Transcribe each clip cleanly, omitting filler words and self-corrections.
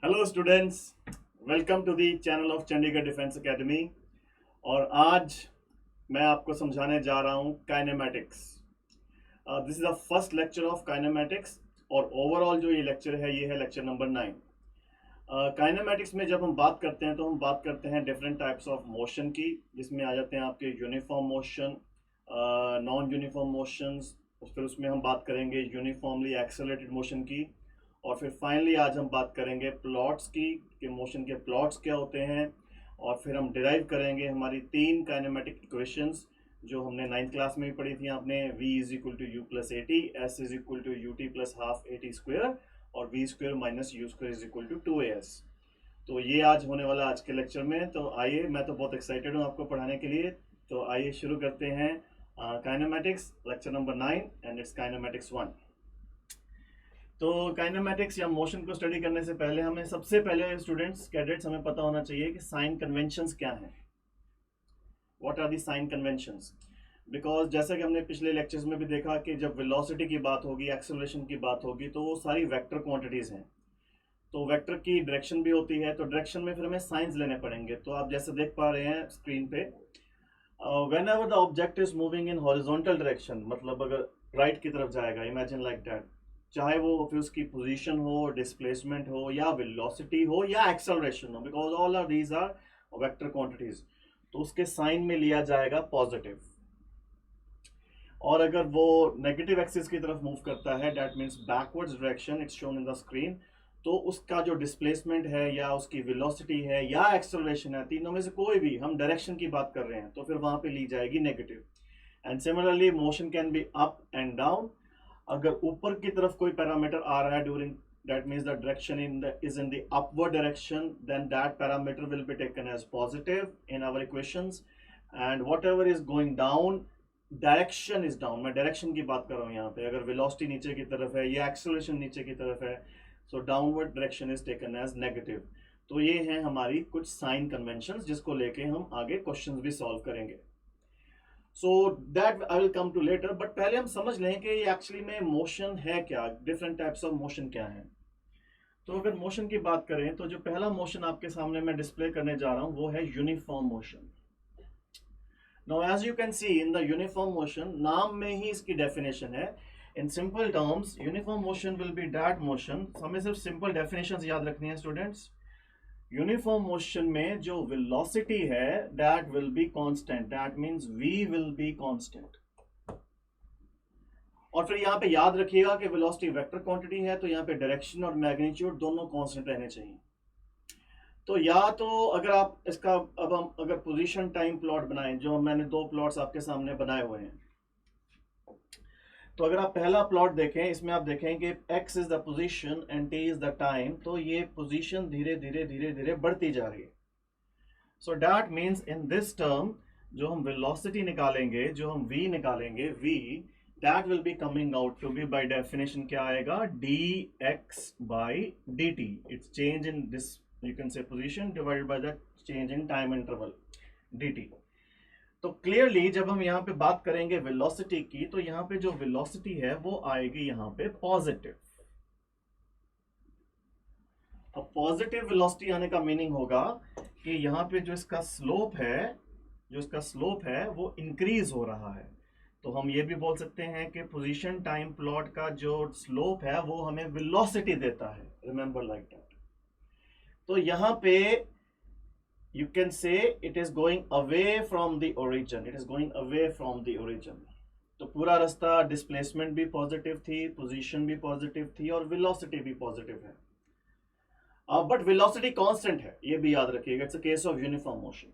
Hello students, welcome to the channel of Chandigarh defence academy. और आज मैं आपको समझाने जा रहा हूँ kinematics. This is the first lecture of kinematics और ओवरऑल जो ये लेक्चर है ये है लेक्चर नंबर 9। काइनेमैटिक्स में जब हम बात करते हैं तो हम बात करते हैं डिफरेंट टाइप्स ऑफ मोशन की, जिसमें आ जाते हैं आपके uniform motion, non uniform motions. फिर उसमें हम बात करेंगे यूनिफॉर्मली एक्सेलरेटेड मोशन की, और फिर फाइनली आज हम बात करेंगे प्लॉट्स की कि मोशन के प्लॉट्स क्या होते हैं। और फिर हम डिराइव करेंगे हमारी तीन काइनेमेटिक इक्वेशंस जो हमने नाइन्थ क्लास में भी पढ़ी थी आपने। v is equal to u plus a t, s is equal to u t plus half a t square, और v square minus u square is equal to 2as। तो ये आज होने वाला आज के लेक्चर में। तो आइए, मैं तो बहुत एक्साइटेड हूँ आपको पढ़ाने के लिए। तो आइए शुरू करते हैं kinematics lecture number 9 and it's kinematics 1। तो काइनेमेटिक्स या मोशन को स्टडी करने से पहले हमें सबसे पहले स्टूडेंट्स कैडेट्स हमें पता होना चाहिए कि साइन कन्वेंशंस क्या हैं। What are the sign conventions? Because जैसा कि हमने पिछले लेक्चर्स में भी देखा कि जब वेलोसिटी की बात होगी, एक्सेलरेशन की बात होगी, तो वो सारी वेक्टर क्वांटिटीज हैं। तो वेक्टर की डायरेक्शन भी होती है, तो डायरेक्शन में फिर हमें साइंस लेने पड़ेंगे। तो आप जैसे देख पा रहे हैं स्क्रीन पे, when ever the object is moving in horizontal direction, मतलब अगर राइट की तरफ जाएगा, इमेजिन लाइक दैट, चाहे वो फिर उसकी पोजीशन हो, डिस्प्लेसमेंट हो, या वेलोसिटी हो, या एक्सेलरेशन हो, because all are these are vector quantities, तो उसके साइन में लिया जाएगा पॉजिटिव। और अगर वो नेगेटिव एक्सिस की तरफ मूव करता है, that means backwards direction, it's shown in the screen, तो उसका जो डिस्प्लेसमेंट है या उसकी वेलोसिटी है या एक्सेलरेशन है, तीनों में से कोई भी, हम डायरेक्शन की बात कर रहे हैं, तो फिर वहां पे ली जाएगी negative. And similarly motion can be up and down. अगर ऊपर की तरफ कोई पैरामीटर आ रहा है during, that means the direction is in the upward direction, then that parameter will be taken as positive in our equations, and whatever is going down, direction is down, मैं direction की बात कर रहा हूँ यहाँ पे। अगर वेलोसिटी नीचे की तरफ है या एक्सेलरेशन नीचे की तरफ है, so downward direction is taken as negative. तो ये हैं हमारी कुछ साइन कन्वेंशंस जिसको लेके हम आगे क्वेश्चंस भी सॉल्व करेंगे। So that I will come to later, but पहले हम समझ लें कि ये एक्चुअली में मोशन है क्या, डिफरेंट टाइप्स ऑफ मोशन क्या है। तो अगर मोशन की बात करें तो जो पहला मोशन आपके सामने मैं डिस्प्ले करने जा रहा हूं वो है uniform motion. Now as you can see in the uniform motion, नाम में ही इसकी डेफिनेशन है। In simple terms, uniform motion will be that motion, हमें सिर्फ सिंपल डेफिनेशंस याद रखनी है स्टूडेंट्स। यूनिफॉर्म मोशन में जो वेलोसिटी है that will be constant, that means v will be constant. और फिर यहाँ पे याद रखिएगा कि वेलोसिटी वेक्टर क्वांटिटी है, तो यहाँ पे डायरेक्शन और मैग्नीट्यूड दोनों कांस्टेंट रहने चाहिए। तो या तो अगर आप इसका, अब हम अगर पोजीशन टाइम प्लॉट बनाएं, जो मैंने दो प्लॉट्स आपके सामने बनाए हुए हैं, तो अगर आप पहला प्लॉट देखें, इसमें आप देखें कि x is the position and t is the time, तो ये पोजीशन धीरे धीरे धीरे धीरे बढ़ती जा रही है। So that means in this term जो हम वेलोसिटी निकालेंगे, जो हम v निकालेंगे, v that will be coming out to be by definition क्या आएगा, dx by dt, it's change in this, you can say position divided by the change in time interval dt। तो clearly जब हम यहाँ पे बात करेंगे वेलोसिटी की, तो यहाँ पे जो वेलोसिटी है वो आएगी यहाँ पे पॉजिटिव। अब पॉजिटिव वेलोसिटी आने का मीनिंग होगा कि यहाँ पे जो इसका स्लोप है, जो इसका स्लोप है वो इंक्रीज हो रहा है। तो हम ये भी बोल सकते हैं कि पोजीशन टाइम प्लॉट का जो स्लोप है वो हमें वेलोसिटी देता है, रिमेंबर लाइक दैट। तो यहां पे यू कैन से it is going away from the origin, it is going away from the origin. तो पूरा रास्ता डिस्प्लेसमेंट भी पॉजिटिव थी, पोजीशन भी पॉजिटिव थी, और वेलोसिटी भी पॉजिटिव है। बट वेलोसिटी कांस्टेंट है, ये भी याद रखिएगा, it's a case of uniform motion.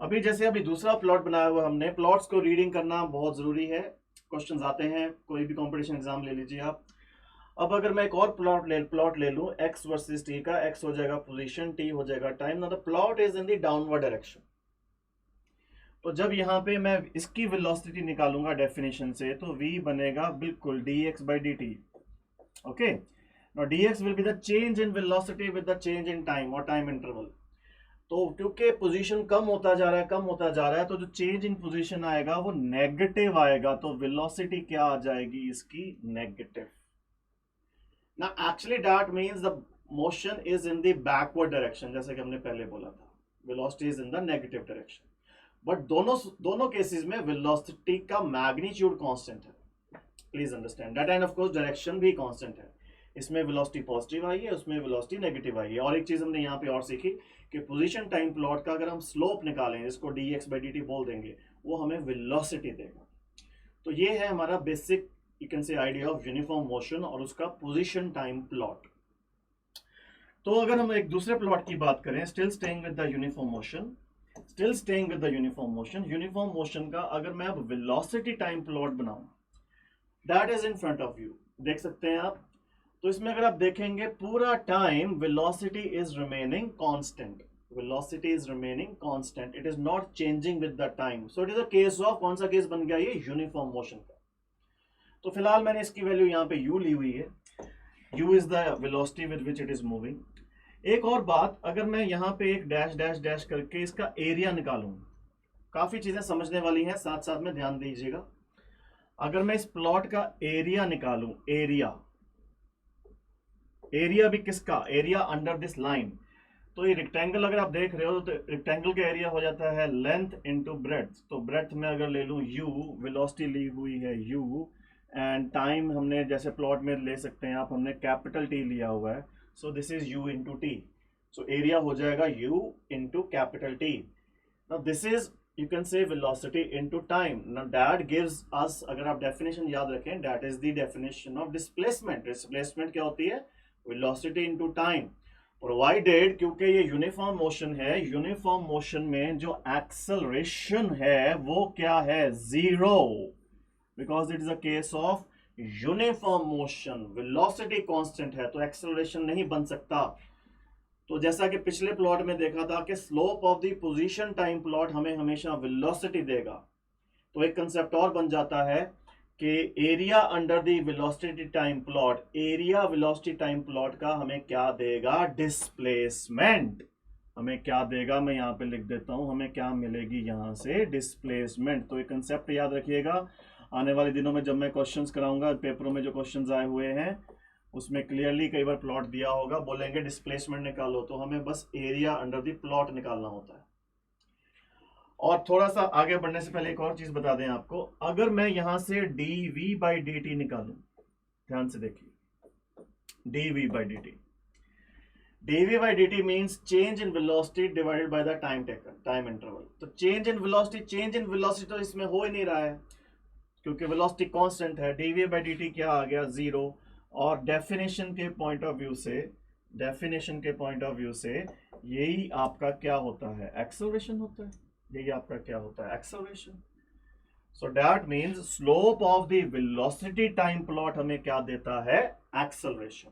अभी जैसे अभी दूसरा प्लॉट बनाया हुआ हमने, प्लॉट्स को रीडिंग करना बहुत जरूरी है, क्वेश्चंस आते हैं, कोई भी कंपटीशन एग्जाम ले लीजिए आप। अब अगर मैं एक और प्लॉट ले लूं x वर्सेस t का, x हो जाएगा पोजीशन, t हो जाएगा टाइम। ना the plot is in the downward direction. तो जब यहाँ पे मैं इसकी वेलोसिटी निकालूंगा डेफिनेशन से, तो v बनेगा बिल्कुल dx by dt। Okay, now dx will be the change in velocity with the change in time और टाइम इंटरवल। तो क्योंकि पोजीशन कम होता जा रहा है, कम होता जा रहा है, तो जो चेंज इन पोजीशन आएगा वो नेगेटिव आएगा, तो वेलोसिटी क्या आ जाएगी इसकी, नेगेटिव। ना actually that means the motion is in the backward direction, जैसे कि हमने पहले बोला था, velocity is in the negative direction, but दोनों दोनों केसेस में वेलोसिटी का मैग्नीट्यूड कांस्टेंट है। Please understand that, end of course direction भी कांस्टेंट है। इसमें वेलोसिटी पॉजिटिव आई है, उसमें वेलोसिटी नेगेटिव आई है। और एक चीज हमने यहाँ पे और सीखी कि पोजीशन टाइम प्लॉट का अगर हम स्लोप निकालें, जिसको dx/dt बोल देंगे, वो हमें वेलोसिटी देगा। तो ये है हमारा बेसिक यू कैन से आइडिया ऑफ यूनिफॉर्म मोशन और उसका पोजीशन टाइम प्लॉट। तो अगर हम एक दूसरे प्लॉट की बात करें, still staying with the uniform motion, still staying with the uniform motion का अगर मैं अब वेलोसिटी टाइम प्लॉट बनाऊं, that is in front of you, देख सकते हैं आप। तो इसमें अगर आप देखेंगे पूरा time velocity is remaining constant, velocity is remaining constant, it is not changing with the time. So it is a case of, कौन सा केस बन गया ये, यूनिफॉर्म मोशन का। तो फिलहाल मैंने इसकी वैल्यू यहाँ पे u ली हुई है, u is the velocity with which it is moving. एक और बात, अगर मैं यहाँ पे एक डैश डैश डैश करके इसका एरिया निकालूं, काफी चीजें समझने वाली हैं, साथ साथ में ध्यान दीजिएगा। अगर मैं इस प्लॉट का एरिया निकालूं, एरिया भी किसका, एरिया अंडर दिस लाइन, तो ये रेक्टेंगल अगर आप देख रहे हो तो रेक्टेंगल का एरिया हो जाता है लेंथ इनटू ब्रेड्थ। तो ब्रेड्थ में अगर ले लूं u, वेलोसिटी ली हुई है u, एंड टाइम हमने जैसे प्लॉट में ले सकते हैं आप, हमने कैपिटल T लिया हुआ है, so this is u into T. So area हो जाएगा u into capital T। Now this is you can से velocity into time. Now that gives us, अगर आप डेफिनेशन याद रखें, that is the definition of displacement. Displacement क्या होती है, वेलोसिटी इनटू टाइम, प्रोवाइडेड, क्योंकि ये यूनिफॉर्म मोशन है, यूनिफॉर्म मोशन में जो एक्सेलरेशन है वो क्या है, zero, because it is a case of uniform motion. Velocity constant है तो एक्सेलरेशन नहीं बन सकता। तो जैसा कि पिछले प्लॉट में देखा था कि slope of the position time plot हमें हमेशा वेलोसिटी देगा, तो एक कंसेप्ट और बन जाता है कि area under the velocity time plot, area velocity time plot का हमें क्या देगा, डिस्प्लेसमेंट। हमें क्या देगा, मैं यहाँ पे लिख देता हूं, हमें क्या मिलेगी यहाँ से, डिस्प्लेसमेंट। तो ये कंसेप्ट याद रखिएगा, आने वाले दिनों में जब मैं क्वेश्चंस कराऊंगा, पेपरों में जो क्वेश्चंस आए हुए हैं उसमें क्लियरली कई बार प्लॉट दिया होगा, बोलेंगे डिस्प्लेसमेंट निकालो, तो हमें बस एरिया अंडर द प्लॉट निकालना होता है। और थोड़ा सा आगे बढ़ने से पहले एक और चीज बता दें आपको, अगर मैं यहां से dv/dt निकालूं, ध्यान से देखिए, dv/dt, dv/dt means change in velocity divided by the time taken, time interval. तो चेंज इन वेलोसिटी तो इसमें हो ही नहीं रहा है क्योंकि वेलोसिटी कांस्टेंट है। dv/dt क्या आ गया, जीरो। और डेफिनेशन के पॉइंट ऑफ व्यू से, यही आपका क्या होता है, एक्सेलरेशन होता है, यही आपका क्या होता है, acceleration. So that means slope of the velocity time plot हमें क्या देता है, एक्सेलरेशन,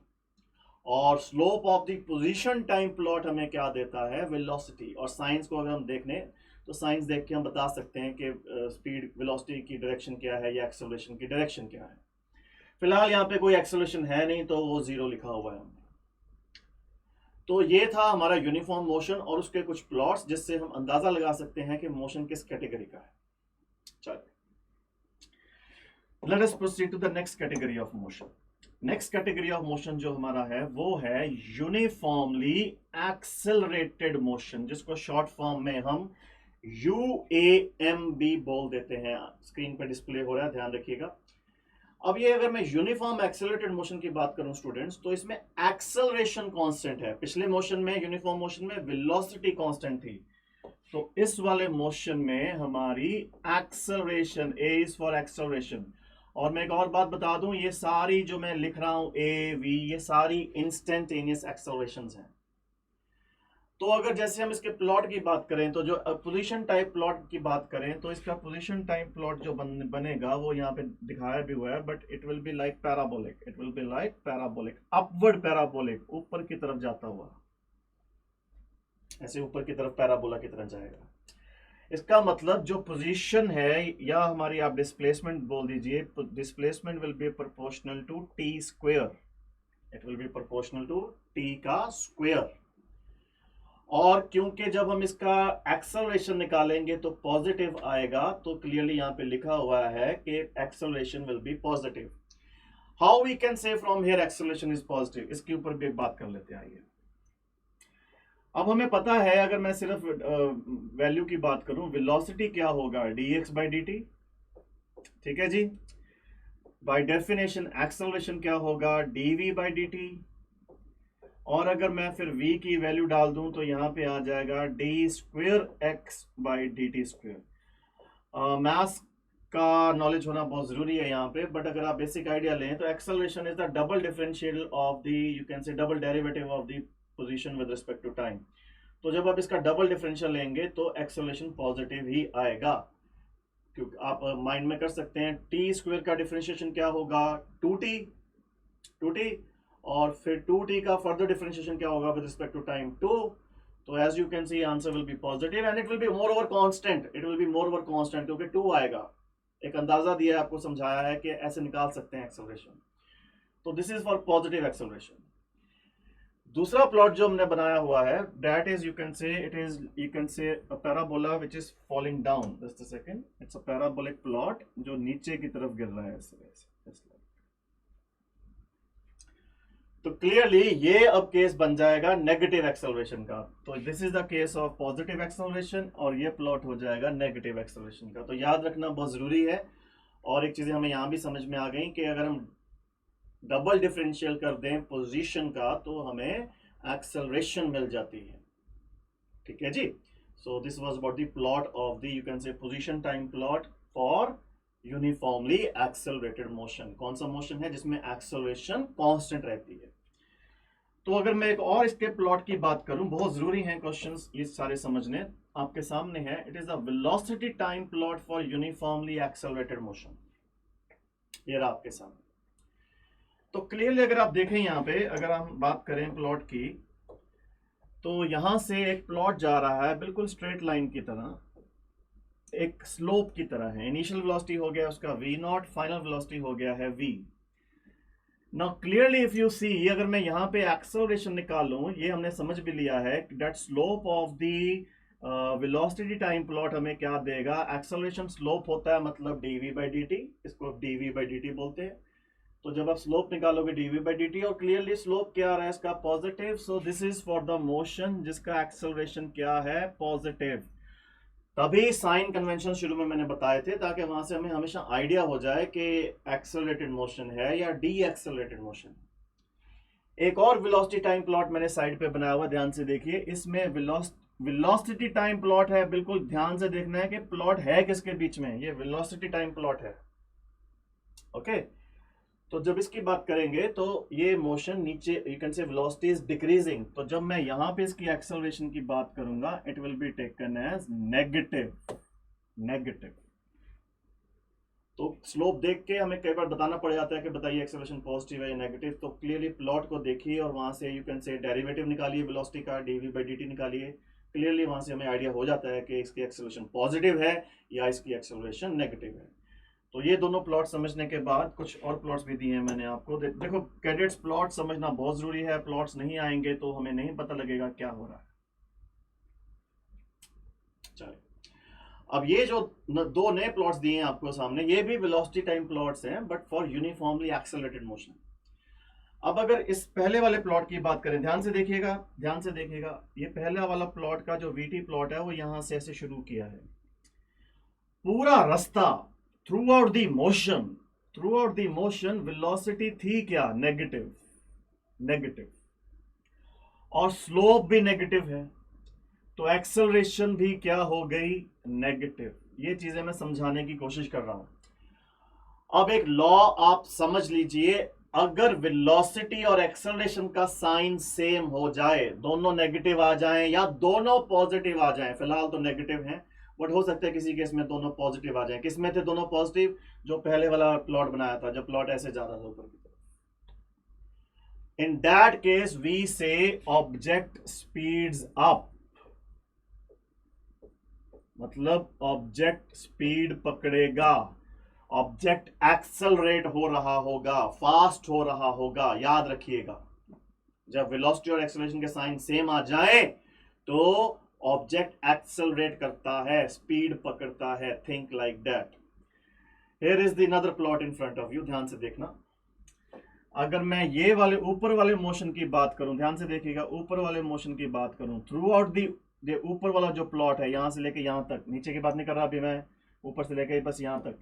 और slope of the position time plot हमें क्या देता है, वेलोसिटी। और साइंस को अगर हम देख लें तो साइंस देख के हम बता सकते हैं कि स्पीड, वेलोसिटी की डायरेक्शन क्या है या एक्सेलरेशन की डायरेक्शन क्या है। फिलहाल यहाँ पे कोई एक्सेलरेशन है नहीं तो वो जीरो लिखा हुआ है। तो ये था हमारा यूनिफॉर्म मोशन और उसके कुछ प्लॉट्स जिससे हम अंदाजा लगा सकते हैं कि मोशन किस कैटेगरी का है। चलिए, let us proceed to the next category of motion. Next category of motion जो हमारा है वो है यूनिफॉर्मली एक्सेलरेटेड मोशन, जिसको शॉर्ट फॉर्म में हम UAMB बोल देते हैं। स्क्रीन पर डिस्प्ले हो रहा है, ध्यान रखिएगा। अब ये अगर मैं यूनिफॉर्म एक्सेलरेटेड मोशन की बात करूं स्टूडेंट्स, तो इसमें एक्सेलरेशन कांस्टेंट है। पिछले मोशन में, यूनिफॉर्म मोशन में वेलोसिटी कांस्टेंट थी, तो इस वाले मोशन में हमारी acceleration, A is for acceleration. और मैं एक और बात बता दूं, ये सारी जो मैं लिख रहा हूं AV, ये सारी इंस्टेंटेनियस एक्सेलरेशंस हैं। तो अगर जैसे हम इसके प्लॉट की बात करें, तो जो पोजीशन टाइप प्लॉट की बात करें, तो इसका पोजीशन टाइप प्लॉट जो बनेगा वो यहाँ पे दिखाया भी हुआ है, but it will be like parabolic, it will be like parabolic, upward parabolic, ऊपर की तरफ जाता हुआ, ऐसे ऊपर की तरफ पैराबोला की तरह जाएगा। इसका मतलब जो पोजीशन है, या हमारी आप डिस्प्लेसमेंट बोल दीजिए, displacement will be proportional to t square, it will be proportional to t का स्क्वायर। और क्योंकि जब हम इसका एक्सेलरेशन निकालेंगे तो पॉजिटिव आएगा, तो क्लियरली यहां पे लिखा हुआ है कि acceleration will be positive. How we can say from here acceleration is positive, इसके ऊपर भी एक बात कर लेते हैं। आइए, अब हमें पता है, अगर मैं सिर्फ वैल्यू की बात करूं, वेलोसिटी क्या होगा, dx बाई dt, ठीक है जी। बाय डेफिनेशन एक्सेलरेशन क्या होगा, dv बाई dt। और अगर मैं फिर v की वैल्यू डाल दूं तो यहां पे आ जाएगा d square x by dt square. Maths का नॉलेज होना बहुत जरूरी है यहाँ पे, बट अगर आप बेसिक आइडिया लें तो acceleration is the double differential of the, you can say double derivative of the position with respect to time. तो जब आप इसका डबल डिफरेंशियल लेंगे तो एक्सेलरेशन पॉजिटिव ही आएगा, क्योंकि आप माइंड में कर सकते हैं टी स्क्वेयर का डिफरेंशिएशन क्या होगा, 2t, और फिर 2t का फर्दर डिफरेंशिएशन क्या होगा विद रिस्पेक्ट टू टाइम 2। तो as you can see answer will be positive and it will be more over constant, क्योंकि 2 आएगा। एक अंदाजा दिया है, आपको समझाया है कि ऐसे निकाल सकते हैं एक्सेलरेशन। तो this is for positive acceleration. दूसरा प्लॉट जो हमने बनाया हुआ है, दैट इज, यू कैन से a parabola which is falling down. Just a second, it's a parabolic plot जो नीचे की तरफ गिर रहा है ऐसे। तो क्लियरली ये अब केस बन जाएगा नेगेटिव एक्सेलरेशन का। तो this is the case of positive acceleration और ये प्लॉट हो जाएगा नेगेटिव एक्सेलरेशन का। तो याद रखना बहुत जरूरी है। और एक चीज हमें यहां भी समझ में आ गई कि अगर हम डबल डिफरेंशियल कर दें पोजीशन का तो हमें एक्सेलरेशन मिल जाती है, ठीक है जी। So this was about the plot of the, you can say position time plot for uniformly accelerated motion. कौन सा मोशन है जिसमें एक्सेलरेशन कांस्टेंट रहती है। तो अगर मैं एक और इसके प्लॉट की बात करूं, बहुत जरूरी है क्वेश्चंस ये सारे समझने, आपके सामने है। It is a velocity time plot for uniformly accelerated motion. ये रहा आपके सामने। तो क्लियरली अगर आप देखें यहाँ पे, अगर हम बात करें प्लॉट की, तो यहां से एक प्लॉट जा रहा है बिल्कुल स्ट्रेट लाइन की तरह, एक स्लोप की तरह है। इनिशियल वेलोसिटी हो गया उसका v0, फाइनल वेलोसिटी हो गया है v। Now clearly if you see, अगर मैं यहाँ पे एक्सेलरेशन निकालूं, ये हमने समझ भी लिया है that slope of the velocity time plot हमें क्या देगा, एक्सेलरेशन स्लोप होता है मतलब dv बाई dt, इसको dv बाई dt बोलते हैं। तो जब आप स्लोप निकालोगे dv बाई dt, और क्लियरली स्लोप क्या आ रहा है इसका, positive. So this is for the motion जिसका एक्सेलरेशन क्या है, पॉजिटिव। तभी साइन कन्वेंशन शुरू में मैंने बताए थे, ताकि वहां से हमें हमेशा आइडिया हो जाए कि एक्सेलरेटेड मोशन है या डी एक्सेलरेटेड मोशन। एक और वेलोसिटी टाइम प्लॉट मैंने साइड पे बनाया हुआ, ध्यान से देखिए। इसमें वेलोसिटी टाइम प्लॉट है, बिल्कुल ध्यान से देखना है कि प्लॉट है किसके बीच में, ये वेलोसिटी टाइम प्लॉट है, ओके। तो जब इसकी बात करेंगे तो ये मोशन नीचे, यू कैन से वेलोसिटी इज डिक्रीजिंग। तो जब मैं यहां पे इसकी एक्सेलरेशन की बात करूंगा, it will be taken as negative. तो स्लोप देख के हमें कई बार बताना पड़ जाता है कि बताइए एक्सेलरेशन पॉजिटिव है या नेगेटिव। तो क्लियरली प्लॉट को देखिए और वहां से यू कैन से डेरिवेटिव निकालिए वेलोसिटी का, dv बाई dt निकालिए। क्लियरली वहां से हमें आइडिया हो जाता है कि इसकी एक्सेलरेशन पॉजिटिव है या इसकी एक्सेलरेशन नेगेटिव है। तो ये दोनों प्लॉट समझने के बाद कुछ और प्लॉट्स भी दिए हैं मैंने आपको। देखो कैडेट्स, प्लॉट समझना बहुत जरूरी है। प्लॉट्स नहीं आएंगे तो हमें नहीं पता लगेगा क्या हो रहा है। चलिए, अब ये जो दो नए प्लॉट्स दिए हैं आपको सामने, ये भी वेलोसिटी टाइम प्लॉट्स हैं, but for uniformly accelerated motion. अब अगर इस पहले वाले प्लॉट की बात करें, ध्यान से देखिएगा, ये पहला वाला प्लॉट का जो वीटी प्लॉट है वो यहां से ऐसे शुरू किया है। पूरा रास्ता through out the motion velocity थी क्या, नेगेटिव, और स्लोप भी नेगेटिव है, तो एक्सेलरेशन भी क्या हो गई, नेगेटिव। ये चीजें मैं समझाने की कोशिश कर रहा हूं। अब एक लॉ आप समझ लीजिए, अगर वेलोसिटी और एक्सेलरेशन का साइन सेम हो जाए, दोनों नेगेटिव आ जाएं या दोनों पॉजिटिव आ जाएं, फिलहाल तो नेगेटिव हैं, बट हो सकता है किसी केस में दोनों पॉजिटिव आ जाएं। किस में थे दोनों पॉजिटिव, जो पहले वाला प्लॉट बनाया था, जब प्लॉट ऐसे जा रहा था ऊपर की तरफ। इन दैट केस वी से ऑब्जेक्ट स्पीड्स अप, मतलब ऑब्जेक्ट स्पीड पकड़ेगा, ऑब्जेक्ट एक्सेलरेट हो रहा होगा, फास्ट हो रहा होगा। याद रखिएगा, जब वेलोसिटी और एक्सेलरेशन के साइन सेम आ जाए तो ऑब्जेक्ट एक्सेलरेट करता है, स्पीड पकड़ता है। Think like that. Here is the another plot in front of you, ध्यान से देखना। अगर मैं ये वाले ऊपर वाले मोशन की बात करूं, ध्यान से देखिएगा, ऊपर वाले मोशन की बात करूं थ्रू आउट दी, ऊपर वाला जो प्लॉट है यहां से लेके यहां तक, नीचे की बात नहीं कर रहा अभी मैं, ऊपर से लेके बस यहां तक,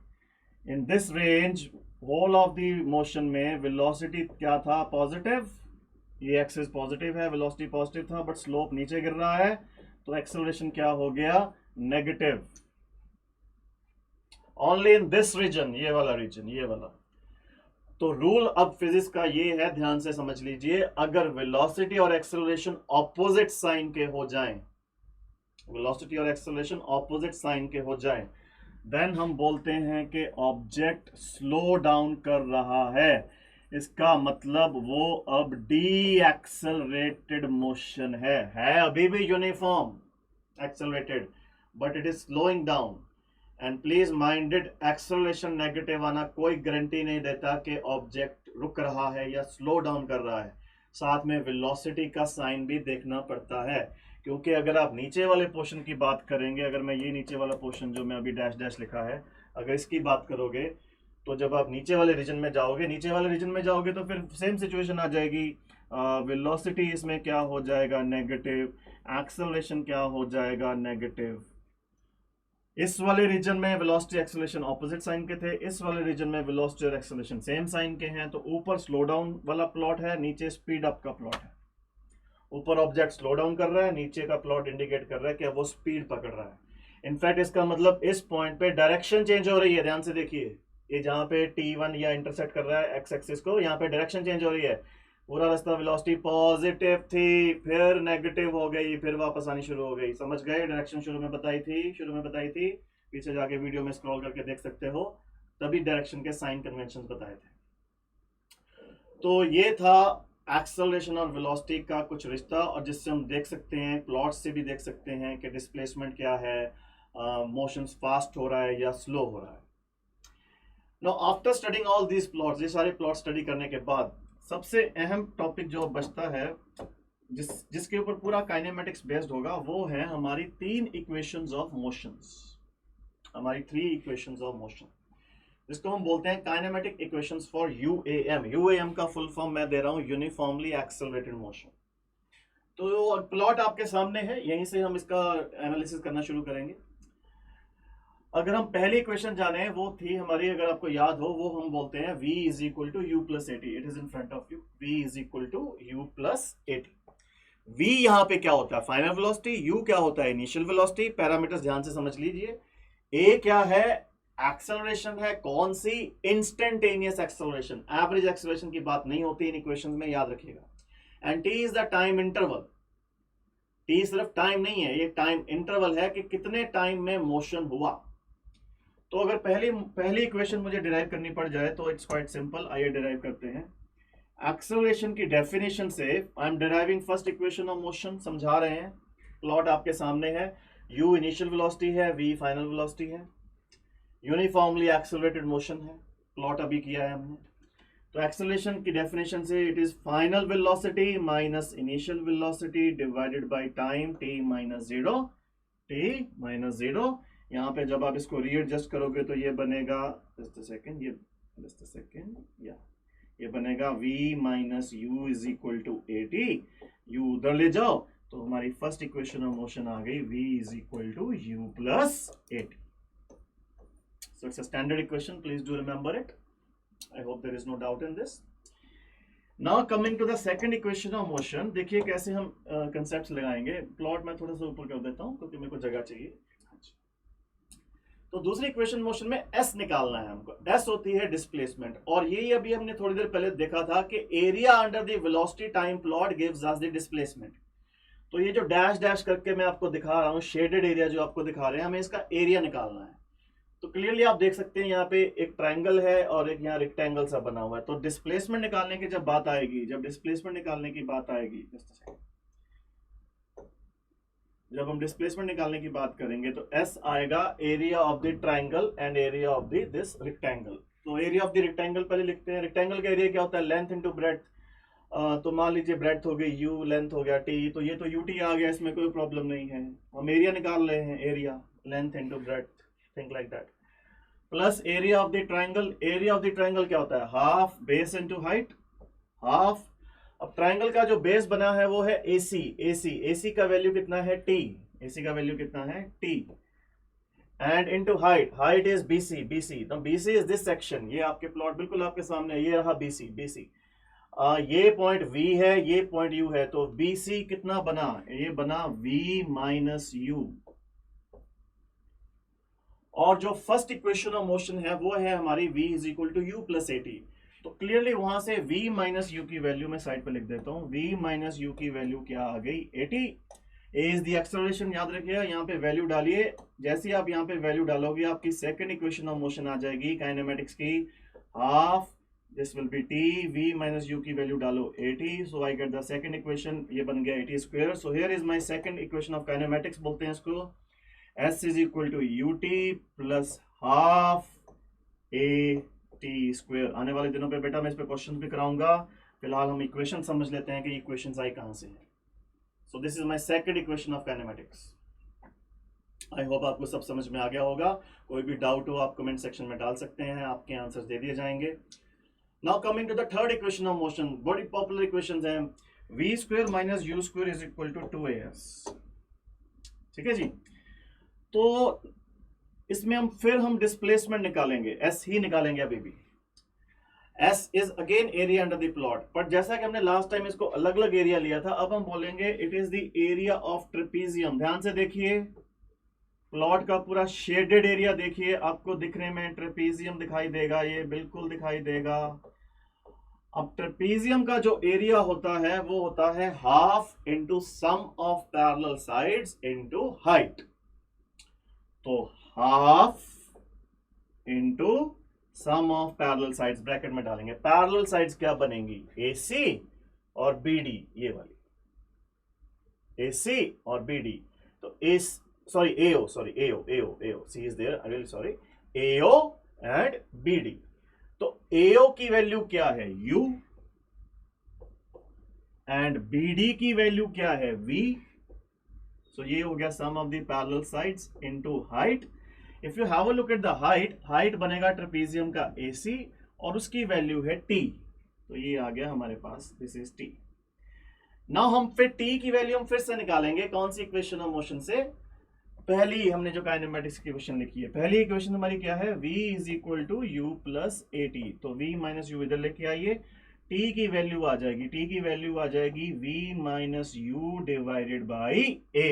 in this range whole of the motion में वेलोसिटी क्या था, पॉजिटिव, ये एक्सिस पॉजिटिव है, वेलोसिटी पॉजिटिव था, बट स्लोप नीचे गिर रहा है, तो एक्सेलरेशन क्या हो गया, negative. Only in this region, ये वाला रीजन, ये वाला। तो रूल अब फिजिक्स का ये है, ध्यान से समझ लीजिए, अगर वेलोसिटी और एक्सेलरेशन ऑपोजिट साइन के हो जाएं, वेलोसिटी और एक्सेलरेशन ऑपोजिट साइन के हो जाएं, देन हम बोलते हैं कि ऑब्जेक्ट स्लो डाउन कर रहा है। इसका मतलब वो अब डी एक्सेलरेटेड मोशन है अभी भी uniform accelerated, but it is slowing down. And please minded, acceleration negative आना कोई गारंटी नहीं देता कि ऑब्जेक्ट रुक रहा है या स्लो डाउन कर रहा है। साथ में वेलोसिटी का साइन भी देखना पड़ता है, क्योंकि अगर आप नीचे वाले पोर्शन की बात करेंगे, अगर मैं ये नीचे वाला पोर्शन जो मैं अभी डैश डैश लिखा है, अगर इसकी बात करोगे, तो जब आप नीचे वाले रीजन में जाओगे, नीचे वाले रीजन में जाओगे तो फिर सेम सिचुएशन आ जाएगी, वेलोसिटी इसमें क्या हो जाएगा, नेगेटिव, एक्सेलरेशन क्या हो जाएगा, नेगेटिव। इस वाले रीजन में वेलोसिटी एक्सेलरेशन ऑपोजिट साइन के थे, इस वाले रीजन में वेलोसिटी और एक्सेलरेशन सेम साइन के हैं, तो ऊपर स्लो डाउन वाला प्लॉट है, नीचे स्पीड अप का प्लॉट है। ऊपर ऑब्जेक्ट स्लो डाउन कर रहा है, नीचे का प्लॉट इंडिकेट कर रहा है कि वो स्पीड पकड़ रहा है। इनफैक्ट इसका मतलब इस पॉइंट पे डायरेक्शन चेंज हो रही है, ध्यान से देखिए, ये जहां पे T1 या इंटरसेक्ट कर रहा है एक्स एक्सिस को, यहाँ पे डायरेक्शन चेंज हो रही है। पूरा रास्ता वेलोसिटी पॉजिटिव थी, फिर नेगेटिव हो गई, फिर वापस आनी शुरू हो गई। समझ गए? डायरेक्शन शुरू में बताई थी, पीछे जाके वीडियो में स्क्रॉल करके देख सकते हो, तभी डायरेक्शन के साइन कन्वेंशन बताए थे। तो ये था एक्सेलरेशन और वेलोसिटी का कुछ रिश्ता, और जिससे हम देख सकते हैं, प्लॉट से भी देख सकते हैं कि डिस्प्लेसमेंट क्या है, मोशन फास्ट हो रहा है या स्लो हो रहा है। Now after studying all these plots, ये सारे प्लॉट स्टडी करने के बाद सबसे अहम टॉपिक जो बचता है, जिसके ऊपर पूरा काइनेमेटिक्स बेस्ड होगा, वो है हमारी 3 इक्वेशंस ऑफ मोशंस, हमारी 3 इक्वेशंस ऑफ मोशन, जिसको हम बोलते हैं kinematic equations for U. U का फुल फॉर्म मैं दे रहा हूं, यूनिफॉर्मली एक्सेलरेटेड मोशन। तो प्लॉट आपके सामने है, यहीं से हम इसका एनालिसिस करना शुरू करेंगे। अगर हम पहली इक्वेशन जाने, वो थी हमारी, अगर आपको याद हो, वो हम बोलते हैं v is equal to u plus AT. It is in front of you, v is equal to u plus AT. v यहां पे क्या होता है, फाइनल वेलोसिटी, u क्या होता है, इनिशियल वेलोसिटी। पैरामीटर्स ध्यान से समझ लीजिए। a क्या है, एक्सेलरेशन है, कौन सी, इंस्टेंटेनियस एक्सेलरेशन, एवरेज एक्सेलरेशन की बात नहीं होती इन इक्वेशंस में, याद रखिएगा। And t is the time interval, t सिर्फ टाइम नहीं है, ये टाइम इंटरवल है कि कितने टाइम में मोशन हुआ। तो अगर पहली इक्वेशन मुझे डिराइव करनी पड़ जाए तो इट्स क्वाइट सिंपल, आइए डिराइव करते हैं। एक्सेलरेशन की डेफिनेशन से I am deriving first equation of motion, समझा रहे हैं। प्लॉट आपके सामने है, u इनिशियल वेलोसिटी है, v फाइनल वेलोसिटी है, यूनिफॉर्मली एक्सेलरेटेड मोशन है, प्लॉट अभी किया है हमने। तो एक्सेलरेशन की डेफिनेशन से it is final velocity minus initial velocity divided by time t minus zero. यहाँ पे जब आप इसको रीएडजस्ट करोगे तो ये बनेगा, जस्ट अ सेकंड, ये बनेगा v minus u is equal to AT. U उधर ले जाओ तो हमारी फर्स्ट इक्वेशन ऑफ मोशन आ गई, v is equal to u plus AT. So it's a standard equation, please do remember it. I hope there is no doubt in this. Now coming to the second equation of motion, देखिए कैसे हम concepts लगाएंगे। Plot मैं थोड़ा सा ऊपर कर देता हूँ क्योंकि मेरे को जगह चाहिए। तो दूसरी इक्वेशन मोशन में s निकालना है हमको। s होती है डिस्प्लेसमेंट, और यही अभी हमने थोड़ी देर पहले देखा था कि area under the velocity time plot gives us the displacement. तो ये जो डैश डैश करके मैं आपको दिखा रहा हूँ, शेडेड एरिया जो आपको दिखा रहे हैं, हमें इसका एरिया निकालना है। तो क्लियरली आप देख सकते हैं यहाँ पे एक ट्रायंगल है और एक यहाँ रेक्टेंगल सा बना हुआ है। तो डिस्प्लेसमेंट निकालने की जब बात आएगी, जब हम डिस्प्लेसमेंट निकालने की बात करेंगे तो S आएगा area of the triangle and area of the this rectangle. तो एरिया ऑफ द रेक्टेंगल पहले लिखते हैं। रेक्टेंगल का एरिया क्या होता है, लेंथ इनटू ब्रेड्थ। तो मान लीजिए ब्रेड्थ हो गई u, लेंथ हो गया t, तो ये तो ut आ गया, इसमें कोई प्रॉब्लम नहीं है। हम एरिया निकाल रहे हैं, area length into breadth, think like that, plus area of the triangle. Area of the triangle क्या होता है, half base into height, half. अब ट्राइंगल का जो बेस बना है वो है AC। AC का वैल्यू कितना है T, AC का वैल्यू कितना है T, and into height is BC। तो BC इज दिस सेक्शन, ये आपके प्लॉट बिल्कुल आपके सामने, ये रहा BC। ये पॉइंट V है, ये पॉइंट U है, तो BC कितना बना, ये बना V माइनस U। और जो फर्स्ट इक्वेशन ऑफ मोशन है वो है हमारी V is equal to U plus AT। तो क्लियरली वहां से V माइनस U की वैल्यू मैं साइड पे लिख देता हूं, V माइनस U की वैल्यू क्या आ गई, AT। A is the acceleration, याद रखिएगा, यहाँ पे वैल्यू डालिए। जैसे आप यहाँ पे वैल्यू डालोगे आपकी सेकंड इक्वेशन ऑफ मोशन आ जाएगी काइनेमेटिक्स की, half this will be T, V minus U की वैल्यू डालो AT, so I get the second equation, ये बन गया AT square. So here is my second equation of kinematics, बोलते हैं इसको, S is equal to UT plus half AT square. आने वाले दिनों पे बेटा मैं इस पे क्वेश्चन भी कराऊंगा, फिलहाल हम इक्वेशन समझ लेते हैं कि इक्वेशंस आई कहां से है। So this is my second equation of kinematics. I hope आपको सब समझ में आ गया होगा। कोई भी डाउट हो आप कमेंट सेक्शन में डाल सकते हैं, आपके आंसर्स दे दिए जाएंगे। Now coming to the third equation of motion, बड़ी पॉपुलर इक्वेशंस हैं, v square minus u square is equal to 2as। ठीक है जी, तो इसमें हम डिस्प्लेसमेंट निकालेंगे, S ही निकालेंगे अभी भी। S is again area under the plot, पर जैसा कि हमने लास्ट टाइम इसको अलग अलग एरिया लिया था, अब हम बोलेंगे it is the area of trapezium. ध्यान से देखिए, प्लॉट का पूरा शेडेड एरिया देखिए, आपको दिखने में ट्रेपीजियम दिखाई देगा, ये बिल्कुल दिखाई देगा। अब ट्रेपीजियम का जो एरिया होता है वो होता है half into sum of parallel sides into height. तो half into sum of parallel sides, bracket में डालेंगे, पैरेलल साइड्स क्या बनेंगी, AC और BD, ये वाली AC और BD। तो AO, C is there, I'm really sorry, AO and BD। तो AO की वैल्यू क्या है U एंड BD की वैल्यू क्या है V। सो ये हो गया sum of the parallel sides into height. If you have a look at the height बनेगा ट्रेपीजियम का AC और उसकी वैल्यू है T, तो ये आ गया हमारे पास, दिस इज T। नाउ हम फिर T की वैल्यू हम फिर से निकालेंगे, कौन सी इक्वेशन ऑफ मोशन से, पहली हमने जो काइनेमेटिक्स की इक्वेशन लिखी है, पहली इक्वेशन हमारी क्या है, V is equal to U plus AT। तो V माइनस U इधर लेके आइए, T की वैल्यू आ जाएगी, T की वैल्यू आ जाएगी V minus U divided by A।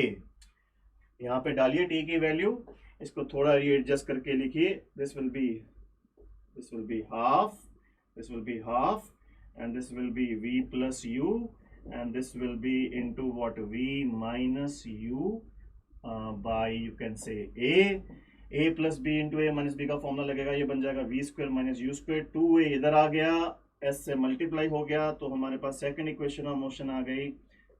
यहां पे डालिए T की वैल्यू, इसको थोड़ा रीएडजस्ट करके लिखिए, this will be half, this will be half and this will be V plus U and this will be into what, V minus U by you can say A plus B into A minus B का formula लगेगा, ये बन जाएगा V square minus U square, 2A इधर आ गया, S से multiply हो गया, तो हमारे पास सेकंड इक्वेशन ऑफ मोशन आ गई,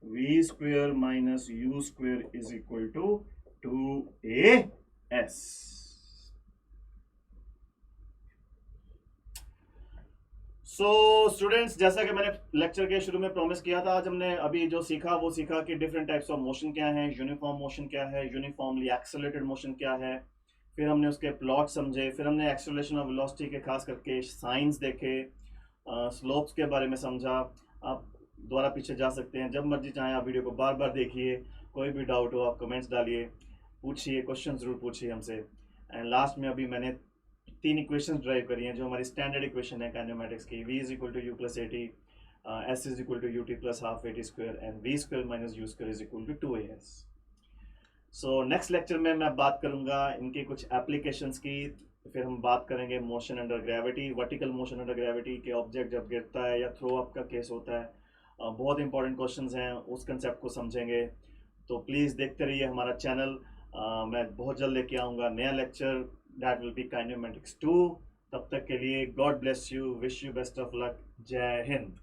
V square minus U square is equal to 2AS। So students, जैसा कि मैंने लेक्चर के शुरू में प्रॉमिस किया था, आज हमने अभी जो सीखा वो सीखा कि डिफरेंट टाइप्स ऑफ मोशन क्या है, यूनिफॉर्म मोशन क्या है, यूनिफॉर्मली एक्सेलरेटेड मोशन क्या है, फिर हमने उसके प्लॉट समझे, फिर हमने एक्सेलरेशन और वेलोसिटी के खास करके साइंस देखे, स्लोप्स के बारे में समझा। आप दोबारा पीछे जा सकते हैं, जब मर्जी चाहें आप वीडियो को बार बार देखिए, कोई भी डाउट हो आप कमेंट्स डालिए, पूछिए, क्वेश्चन जरूर पूछिए हमसे। एंड लास्ट में अभी मैंने 3 इक्वेशंस ड्राइव करी हैं जो हमारी स्टैंडर्ड इक्वेशन है काइनेमेटिक्स की, V is equal to U plus AT, S is equal to UT plus half AT square and V square minus U square is equal to 2AS। So next lecture में मैं बात करूंगा इनके कुछ applications की, फिर हम बात करेंगे motion under gravity, vertical motion under gravity के ऑब्जेक्ट जब गिरता है या थ्रो अप का केस होता है, बहुत इंपॉर्टेंट क्वेश्चंस हैं, उस कंसेप्ट को समझेंगे। तो प्लीज़ देखते रहिए हमारा चैनल, मैं बहुत जल्द लेके आऊँगा नया lecture, that will be kinematics 2। तब तक के लिए God bless you, wish you best of luck, जय हिंद।